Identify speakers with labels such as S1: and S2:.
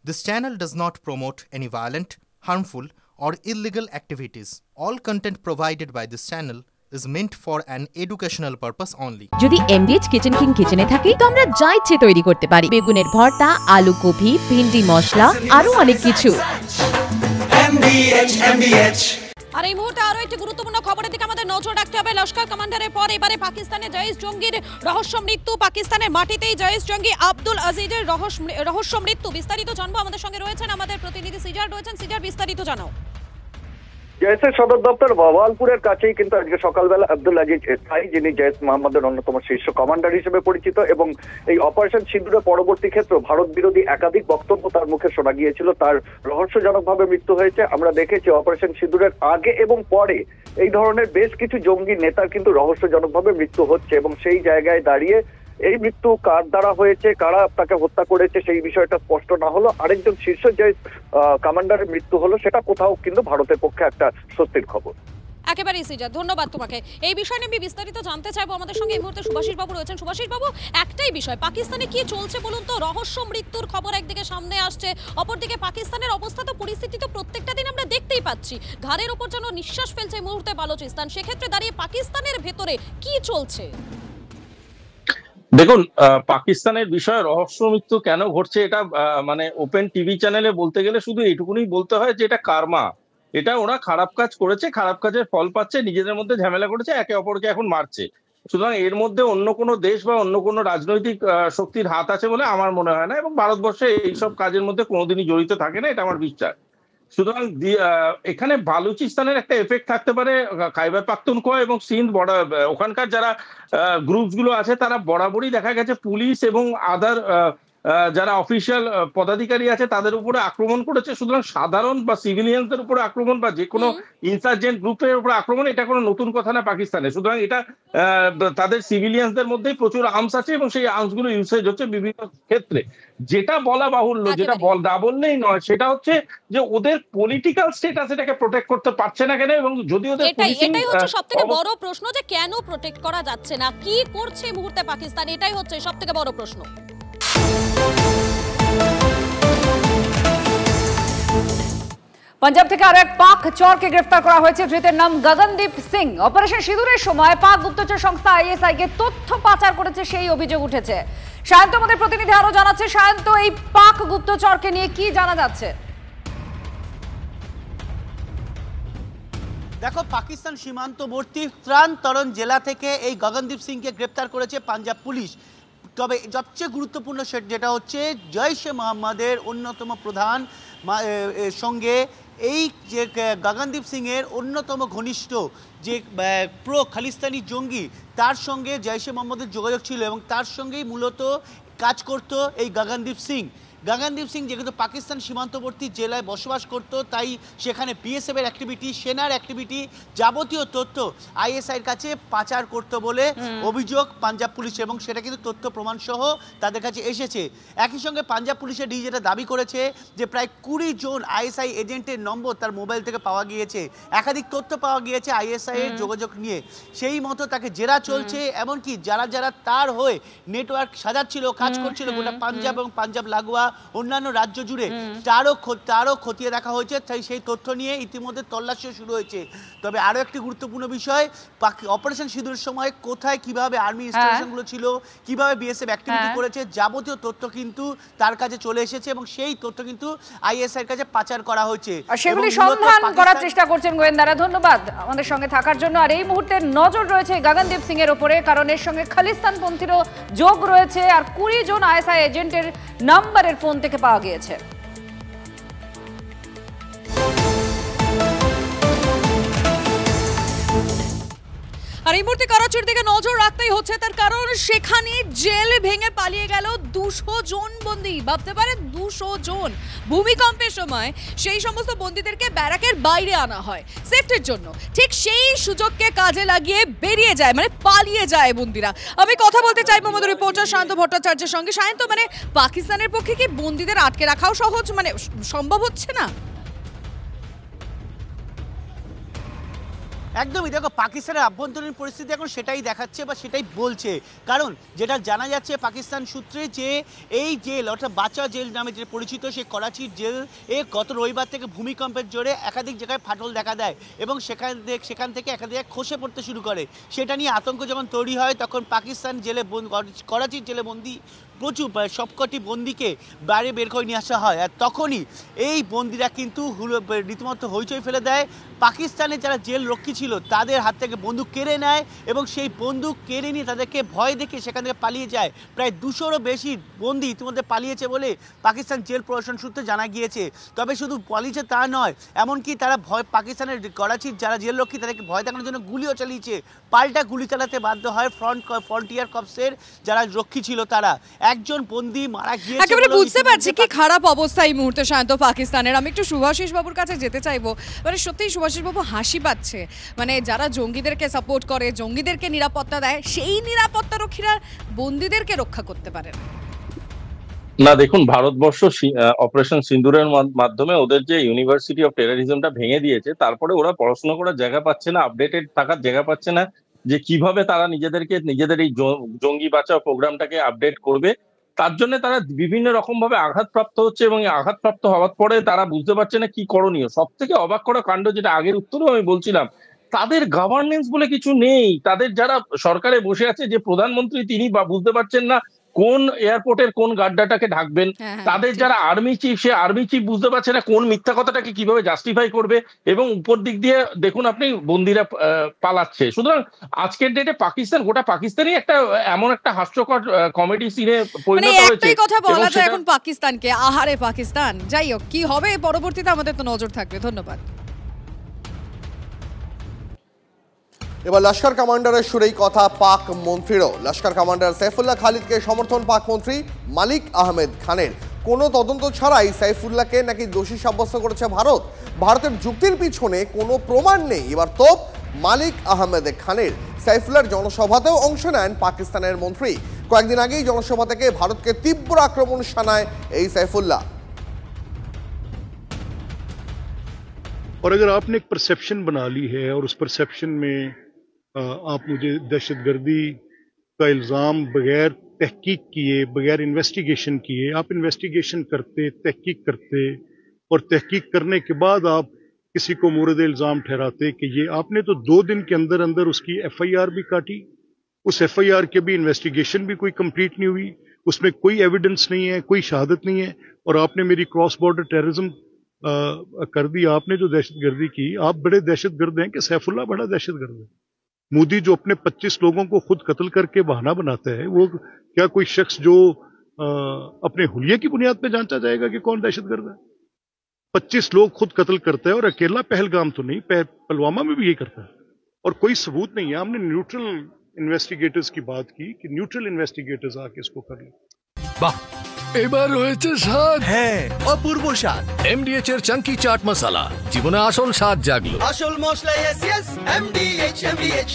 S1: This channel does not promote any violent, harmful, or illegal activities. All content provided by this channel is meant for an educational purpose only.
S2: যদি এমবিএচ kitchen king কিচেনে থাকি তো আমরা যা ইচ্ছে তৈরি করতে পারি। বেগুনের ভর্তা, আলু কপি, ভিন্ডি মশলা, আরো অনেক কিছু।
S3: আর এই মুহূর্তে আরো একটি গুরুত্বপূর্ণ খবরের দিকে আমাদের নজর রাখতে হবে। লস্কর কমান্ডারের পর এবারে পাকিস্তানে জঈস জঙ্গির রহস্য মৃত্যু। পাকিস্তানের মাটিতেই জঈস জঙ্গি আব্দুল আজিজের রহস্য মৃত্যু। বিস্তারিত জানবো, আমাদের সঙ্গে রয়েছেন আমাদের প্রতিনিধি সিজার রয়েছেন। সিজার, বিস্তারিত জানাও।
S4: জেএসের সদর দপ্তর বাওয়ালপুরের কাছেই কিন্তু আজকে সকালবেলা আব্দুল আজিজ এসআই, যিনি জেএস মোহাম্মদের অন্যতম শীর্ষ কমান্ডার হিসেবে পরিচিত, এবং এই অপারেশন সিঁদুরের পরবর্তী ক্ষেত্রে ভারত বিরোধী একাধিক বক্তব্য তার মুখে শোনা গিয়েছিল, তার রহস্যজনকভাবে মৃত্যু হয়েছে। আমরা দেখেছি অপারেশন সিঁদুরের আগে এবং পরে এই ধরনের বেশ কিছু জঙ্গি নেতার কিন্তু রহস্যজনকভাবে মৃত্যু হচ্ছে, এবং সেই জায়গায় দাঁড়িয়ে এই মৃত্যু কার দ্বারা হয়েছে, কারা তাকে হত্যা করেছে সেই বিষয়টা স্পষ্ট না হলো, আরেকজন শীর্ষ যে কমান্ডারের মৃত্যু হলো সেটা কোথাও কিন্তু ভারতের পক্ষে একটা স্বস্তির খবর।
S3: একেবারেই সিজা, ধন্যবাদ তোমাকে। এই বিষয় নিয়ে আমি বিস্তারিত জানতে চাইবো। আমাদের সঙ্গে এই মুহূর্তে সুভাষিস বাবু রয়েছেন। সুভাষিস বাবু, একটাই বিষয়, পাকিস্তানে কি চলছে বলুন তো? রহস্য মৃত্যুর খবর একদিকে সামনে আসছে, অপরদিকে পাকিস্তানের অবস্থা তো, পরিস্থিতি তো প্রত্যেকটা দিন আমরা দেখতেই পাচ্ছি। ঘাড়ের উপর যেন নিঃশ্বাস ফেলছে এই মুহূর্তে বালুচিস্তান। সেক্ষেত্রে দাঁড়িয়ে পাকিস্তানের ভেতরে কি চলছে?
S5: দেখুন, পাকিস্তানের বিষয়ে রহস্য মৃত্যু কেন ঘটছে এটা মানে ওপেন টিভি চ্যানেলে বলতে গেলে শুধু এইটুকুনি বলতে হয় যে এটা কার্মা। এটা ওরা খারাপ কাজ করেছে, খারাপ কাজের ফল পাচ্ছে, নিজেদের মধ্যে ঝামেলা করেছে, একে অপরকে এখন মারছে। সুতরাং এর মধ্যে অন্য কোনো দেশ বা অন্য কোনো রাজনৈতিক শক্তির হাত আছে বলে আমার মনে হয় না, এবং ভারতবর্ষে এইসব কাজের মধ্যে কোনোদিনই জড়িত থাকে না, এটা আমার বিশ্বাস। সুতরাং এখানে বালুচিস্তানের একটা এফেক্ট থাকতে পারে। খাইবার পাখতুনখোয়া এবং সিন্ধ বর্ডার, ওখানকার যারা গ্রুপস গুলো আছে তারা বরাবরই দেখা গেছে পুলিশ এবং আদার যারা অফিসিয়াল পদাধিকারী আছে তাদের উপরে আক্রমণ করেছে। সুতরাং সাধারণ বা সিভিলিয়ানদের উপরে আক্রমণ বা যে কোনো ইনসার্জেন্ট গ্রুপের উপরে আক্রমণ এটা কোনো নতুন কথা না পাকিস্তানে। সুতরাং এটা তাদের সিভিলিয়ানদের মধ্যেই প্রচুর আর্মস আছে এবং সেই আর্মস গুলো ইউসেজ হচ্ছে বিভিন্ন ক্ষেত্রে। যেটা বলা বাহুল্য, যেটা না বললেই নয়, সেটা হচ্ছে যে ওদের পলিটিক্যাল স্টেটাস এটাকে প্রোটেক্ট করতে পারছে না কেন, এবং যদি ওদের
S3: এটাই হচ্ছে সবথেকে বড় প্রশ্ন, যে কেন প্রোটেক্ট করা যাচ্ছে না, কি করছে এই মুহূর্তে পাকিস্তান, এটাই হচ্ছে সবথেকে বড় প্রশ্ন।
S6: পাঞ্জাব থেকে আরো এক পাক চোরকে গ্রেফতার করা হয়েছে। ধৃতের নাম গগনদীপ সিং। অপারেশন সিঁদুরের সময় পাক গুপ্তচর সংস্থা আইএসআই কে তথ্য পাচার করেছে সেই অভিযোগ উঠেছে। সায়ন্ত আমাদের প্রতিনিধি আরো জানাচ্ছে। সায়ন্ত, এই পাক গুপ্তচরকে নিয়ে কি জানা যাচ্ছে?
S7: দেখো, পাকিস্তান সীমান্তবর্তী ত্রাণ জেলা থেকে এই গগনদীপ সিংকে গ্রেপ্তার করেছে পাঞ্জাব পুলিশ। তবে সবচেয়ে গুরুত্বপূর্ণ যেটা হচ্ছে, জৈশ এ মোহাম্মদের অন্যতম প্রধান সঙ্গে এই যে গগনদীপ সিংয়ের অন্যতম ঘনিষ্ঠ যে প্রো খালিস্তানি জঙ্গি, তার সঙ্গে জৈশ এ মোহাম্মদের যোগাযোগ ছিল এবং তার সঙ্গেই মূলত কাজ করত এই গগনদীপ সিং। গগনদীপ সিং যেহেতু পাকিস্তান সীমান্তবর্তী জেলায় বসবাস করত, তাই সেখানে বিএসএফ এর অ্যাক্টিভিটি, সেনার অ্যাক্টিভিটি, যাবতীয় তথ্য আইএসআইয়ের কাছে পাচার করত বলে অভিযোগ পাঞ্জাব পুলিশ, এবং সেটা কিন্তু তথ্য প্রমাণ সহ তাদের কাছে এসেছে। একই সঙ্গে পাঞ্জাব পুলিশের ডিজি যেটা দাবি করেছে যে প্রায় 20 জন আইএসআই এজেন্টের নম্বর তার মোবাইল থেকে পাওয়া গিয়েছে, একাধিক তথ্য পাওয়া গিয়েছে আইএসআই এর যোগাযোগ নিয়ে। সেই মতো তাকে জেরা চলছে, এমনকি যারা যারা তার হয়ে নেটওয়ার্ক সাজাচ্ছিল, কাজ করছিল গোটা পাঞ্জাব এবং পাঞ্জাব লাগোয়া অন্যান্য রাজ্য জুড়ে, তারও খতিয়ে দেখা হয়েছে। তাই সেই তথ্য নিয়ে ইতিমধ্যে তল্লাশিও শুরু হয়েছে। তবে আরও একটি গুরুত্বপূর্ণ বিষয়, অপারেশন সিঁদুরের সময় কোথায় কিভাবে আর্মি ইনস্টলেশনগুলো ছিল, কিভাবে বিএসএফ অ্যাক্টিভিটি করেছে, যাবতীয় তথ্য কিন্তু তার কাছে চলে এসেছে এবং সেই তথ্য কিন্তু আইএসআই এর কাছে পাচার করা হয়েছে।
S6: সেগুলি সন্ধান করার চেষ্টা করছেন গোয়েন্দারা। ধন্যবাদ আমাদের সঙ্গে থাকার জন্য। আর এই মুহূর্তে নজর রয়েছে গগনদীপ সিং এর উপরে, কারণ এর সঙ্গে খালিস্তানপন্থীরও যোগ রয়েছে, আর 20 জন আইএসআই এজেন্টের নাম্বারের ফোন থেকে পাওয়া গিয়েছে।
S3: আর এই মুহূর্তে করাচির দিকে নজর রাখতেই হচ্ছে, তার কারণ সেখানে জেল ভেঙে পালিয়ে গেল 200 জন বন্দী। ভাবতে পারেন 200 জন। ভূমিকম্পের সময় সেই সমস্ত বন্দীদেরকে ব্যারাকের বাইরে আনা হয় সেফটির জন্য, ঠিক সেই সুযোগকে কাজে লাগিয়ে বেরিয়ে যায়, মানে পালিয়ে যায় বন্দীরা। আমি কথা বলতে চাইবো আমাদের রিপোর্টার সায়ন্ত ভট্টাচার্যের সঙ্গে। সায়ন্ত, মানে পাকিস্তানের পক্ষে কি বন্দীদের আটকে রাখাও সহজ, মানে সম্ভব হচ্ছে না?
S7: একদমই, দেখো পাকিস্তানের আভ্যন্তরীণ পরিস্থিতি এখন সেটাই দেখাচ্ছে বা সেটাই বলছে। কারণ যেটা জানা যাচ্ছে পাকিস্তান সূত্রে যে এই জেল অর্থাৎ বাচা জেল নামে যে পরিচিত সেই করাচির জেল গত রবিবার থেকে ভূমিকম্পের জোরে একাধিক জায়গায় ফাটল দেখা দেয় এবং সেখান থেকে একাধিক খসে পড়তে শুরু করে। সেটা নিয়ে আতঙ্ক যখন তৈরি হয় তখন পাকিস্তান জেলে করাচির জেলে বন্দি প্রচুর সবকটি বন্দিকে বাইরে বের করে নিয়ে আসা হয়। আর তখনই এই বন্দিরা কিন্তু রীতিমতো হইচই ফেলে দেয়। পাকিস্তানে যারা জেল রক্ষী ছিল তাদের হাত থেকে বন্দুক কেড়ে নেয় এবং সেই বন্দুক কেড়ে নিয়ে তাদেরকে ভয় দেখে সেখান থেকে পালিয়ে যায়। প্রায় 200-রও বেশি বন্দি ইতিমধ্যে পালিয়েছে বলে পাকিস্তান জেল প্রশাসন সূত্রে জানা গিয়েছে। তবে শুধু পালিয়েছে তা নয়, এমনকি তারা পাকিস্তানের করাচির যারা জেল রক্ষী তাদেরকে ভয় দেখানোর জন্য গুলিও চালিয়েছে। পাল্টা গুলি চালাতে বাধ্য হয় ফ্রন্টিয়ার কর্পসের যারা রক্ষী ছিল তারা। একজন বন্দী মারা গিয়েছে।
S3: একেবারে বুঝতে পারছি কি খারাপ অবস্থা এই মুহূর্তে সায়ন্ত পাকিস্তানের। আমি একটু সুভাষিস বাবুর কাছে যেতে চাইবো। মানে সত্যি সুভাষিস বাবু হাসি পাচ্ছে, মানে যারা জঙ্গিদেরকে সাপোর্ট করে, জঙ্গিদেরকে নিরাপত্তা দেয়, সেই নিরাপত্তা রক্ষীরা বন্দীদেরকে রক্ষা করতে পারে
S5: না। দেখুন, ভারতবর্ষ অপারেশন সিন্দুরের মাধ্যমে ওদের যে ইউনিভার্সিটি অফ টেররিজমটা ভেঙে দিয়েছে, তারপরে ওরা পড়াশোনা করার জায়গা পাচ্ছে না, আপডেটেড থাকার জায়গা পাচ্ছে না যে কিভাবে তারা নিজেদের এই জঙ্গি বাঁচাও প্রোগ্রামটাকে আপডেট করবে। তার জন্য তারা বিভিন্ন রকম ভাবে আঘাতপ্রাপ্ত হচ্ছে এবং আঘাতপ্রাপ্ত হওয়ার পরে তারা বুঝতে পারছে না কি করণীয়। সব থেকে অবাক করা কাণ্ড, যেটা আগের উত্তরেও আমি বলছিলাম, তাদের গভর্নেন্স বলে কিছু নেই। তাদের যারা সরকারে বসে আছে, যে প্রধানমন্ত্রী তিনি বা বুঝতে পারছেন না কোন এয়ারপোর্টের কোন গাড্ডাটাকে ঢাকবেন। তাদের যারা আর্মি চিফ, সে আর্মি চিফ বুঝতে পারছে না কোন মিথ্যা কথাটাকে কিভাবে জাস্টিফাই করবে, এবং উপর দিক দিয়ে দেখুন আপনি বন্দিরা পালাচ্ছে। সুতরাং আজকের ডেটে পাকিস্তান, গোটা পাকিস্তানই একটা এমন একটা হাস্যকর কমেডি সিনে পরিণত হয়েছে।
S3: একটাই কথা বলা যায় এখন পাকিস্তানকে, আহারে পাকিস্তান। যাই হোক, কি হবে পরবর্তীতে আমাদের তো নজর থাকবে। ধন্যবাদ।
S8: এবার লস্কর কমান্ডারের সুরেই কথা পাক মন্ত্রীরও। লস্কর কমান্ডার সাইফুল্লাহ খালিদকে সমর্থন পাক মন্ত্রী মালিক আহমেদ খানের। কোনো তদন্ত ছাড়াই সাইফুল্লাহকে নাকি দোষী সাব্যস্ত করেছে ভারত। ভারতের যুক্তির পিছনে কোনো প্রমাণ নেই। এবার তোপ মালিক আহমেদ খানের। সাইফুল্লাহর জনসভাতেও অংশ নেন পাকিস্তানের মন্ত্রী। কয়েকদিন আগেই জনসভা থেকে ভারতকে তীব্র আক্রমণ শানায় এই সাইফুল্লাহ।
S9: और अगर आपने एक परसेप्शन बना ली है और उस परसेप्शन में आप मुझे दहशतगर्दी का इल्ज़ाम बगैर तहकीक किए, बगैर इन्वेस्टिगेशन किए, आप इन्वेस्टिगेशन करते, तहकीक करते और तहकीक करने के बाद आप किसी को मोरद इल्ज़ाम ठहराते कि ये, आपने तो 2 दिन के अंदर अंदर उसकी FIR भी काटी। उस FIR के भी इन्वेस्टिगेशन भी कोई कंप्लीट नहीं हुई, उसमें कोई एविडेंस नहीं है, कोई शहादत नहीं है, और आपने मेरी क्रॉस बॉर्डर टेररिज्म कर दी। आपने जो दहशतगर्दी की, आप बड़े दहशतगर्द हैं कि सैफुल्लाह बड़ा दहशतगर्द है। मोदी जो अपने 25 लोगों को खुद कत्ल करके बहाना बनाता है, वो क्या कोई शख्स जो अपने हुलिये की बुनियाद पे जांचा जाएगा कि कौन दहशतगर्द है? 25 लोग खुद कत्ल करता है, और अकेला पहलगाम तो नहीं, पुलवामा में भी यही करता है, और कोई सबूत नहीं है। हमने न्यूट्रल इन्वेस्टिगेटर्स की बात की कि न्यूट्रल इन्वेस्टिगेटर्स आके इसको कर लें।
S10: বাহ, এবার হয়েছে স্বাদ।
S11: হ্যাঁ, অপূর্ব স্বাদ।
S10: MDH এর চাঙ্কি চাট মশলা, জীবনে আসল স্বাদ জাগলো।
S11: আসল মশলা, yes, MDH।